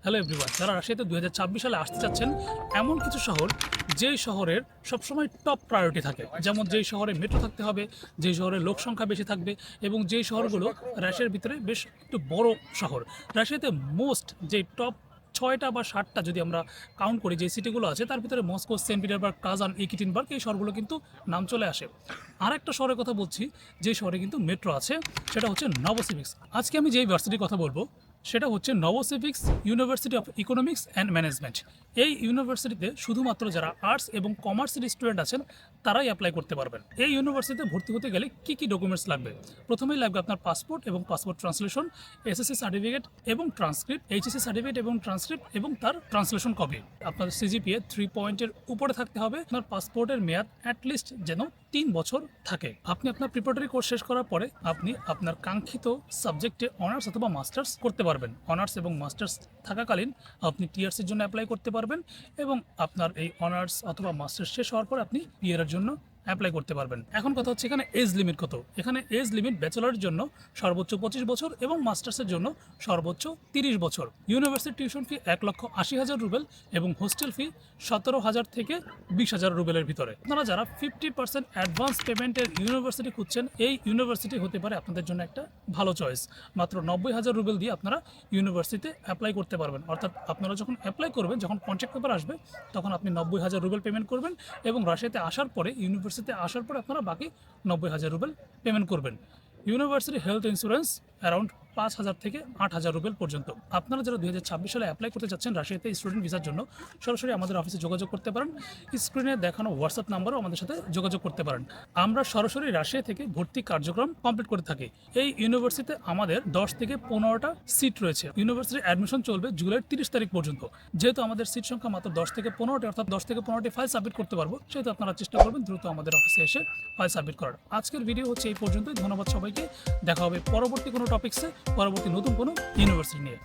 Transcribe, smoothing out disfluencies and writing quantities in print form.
Hello everyone, যারা রাশিয়াতে 2026 সালে আসতে চাচ্ছেন এমন কিছু শহর যেই শহরের সবসময় টপ প্রায়োরিটি থাকে, যেমন যেই শহরে মেট্রো থাকতে হবে, যেই শহরে লোক সংখ্যা বেশি থাকবে এবং যেই শহরগুলো রাশিয়ার ভিতরে বেশ একটু বড় শহর। রাশিয়াতে মোস্ট যে টপ 6টা বা 7টা যদি আমরা কাউন্ট করি, যে সিটিগুলো আছে তার ভিতরে মস্কো, সেন্ট পিটারবার্গ, কাজান, ইকিটিনবার্গ এই শহরগুলো কিন্তু নাম চলে আসে। আর একটা শহরের কথা বলছি যে শহরে কিন্তু মেট্রো আছে, সেটা হচ্ছে নভোসিভিক্স। আজকে আমি যেই ভার্সিটির কথা বলবো সেটা হচ্ছে Novosibirsk university of economics and management. এই ইউনিভার্সিটিতে শুধুমাত্র যারা আর্টস এবং কমার্সের স্টুডেন্ট আছেন তারাই অ্যাপ্লাই করতে পারবেন। এই ইউনিভার্সিটিতে ভর্তি হতে গেলে কী কী ডকুমেন্টস লাগবে? প্রথমেই লাগবে আপনার পাসপোর্ট এবং পাসপোর্ট ট্রান্সলেশন, এসএসসি সার্টিফিকেট এবং ট্রান্সক্রিপ্ট, এইচএসসি সার্টিফিকেট এবং ট্রান্সক্রিপ্ট এবং তার ট্রান্সলেশন কপি। আপনার সিজিপিএ 3 পয়েন্টের উপরে থাকতে হবে। আপনার পাসপোর্টের মেয়াদ অ্যাটলিস্ট যেন 3 বছর থাকে। আপনি আপনার প্রিপারেটরি কোর্স শেষ করার পরে আপনি আপনার কাঙ্ক্ষিত সাবজেক্টে অনার্স অথবা মাস্টার্স করতে পারবেন। অনার্স এবং মাস্টার্স থাকাকালীন আপনি টিআরসির জন্য অ্যাপ্লাই করতে পারবেন এবং আপনার এই অনার্স অথবা মাস্টার্স শেষ হওয়ার পর আপনি পিআর এর জন্য অ্যাপ্লাই করতে পারবেন। এখন কথা হচ্ছে এখানে এজ লিমিট কত। এখানে এজ লিমিট ব্যাচেলরের জন্য সর্বোচ্চ 25 বছর এবং মাস্টার্সের জন্য সর্বোচ্চ 30 বছর। ইউনিভার্সিটি টিউশন ফি 1,80,000 রুবেল এবং হোস্টেল ফি 17,000 থেকে 20,000 রুবেলের ভিতরে। আপনারা যারা 50% অ্যাডভান্স পেমেন্টের ইউনিভার্সিটি খুঁজছেন, এই ইউনিভার্সিটি হতে পারে আপনাদের জন্য একটা ভালো চয়েস। মাত্র 90,000 রুবেল দিয়ে আপনারা ইউনিভার্সিটিতে অ্যাপ্লাই করতে পারবেন। অর্থাৎ আপনারা যখন অ্যাপ্লাই করবেন, যখন কন্ট্রাক্ট পেপার আসবে, তখন আপনি 90,000 রুবেল পেমেন্ট করবেন এবং রাশিয়াতে আসার পরে, ইউনিভার্সিটিতে আসার পরে আপনারা বাকি 90,000 রুবেল পেমেন্ট করবেন। ইউনিভার্সিটি হেলথ ইন্স্যুরেন্স অ্যারাউন্ড 5,000 থেকে 8,000 রুবেল পর্যন্ত। আপনারা যারা 2026 সালে অ্যাপ্লাই করতে চাচ্ছেন রাশিয়াতে স্টুডেন্ট ভিসার জন্য, সরাসরি আমাদের অফিসে যোগাযোগ করতে পারেন। স্ক্রিনে দেখানো হোয়াটসঅ্যাপ নাম্বারও আমাদের সাথে যোগাযোগ করতে পারেন। আমরা সরাসরি রাশিয়া থেকে ভর্তি কার্যক্রম কমপ্লিট করে থাকি। এই ইউনিভার্সিটিতে আমাদের 10 থেকে 15টা সিট রয়েছে। ইউনিভার্সিটির অ্যাডমিশন চলবে জুলাইয়ের 30 তারিখ পর্যন্ত। যেহেতু আমাদের সিট সংখ্যা মাত্র 10 থেকে 15টি, অর্থাৎ 10 থেকে 15টি ফাইল সাবমিট করতে পারবো, সেহেতু আপনারা চেষ্টা করবেন দ্রুত আমাদের অফিসে এসে ফাইল সাবমিট করার। আজকের ভিডিও হচ্ছে এই পর্যন্তই। ধন্যবাদ সবাইকে। দেখা হবে পরবর্তী কোনো টপিক্সে, পরবর্তী নতুন কোনো ইউনিভার্সিটি নিয়ে।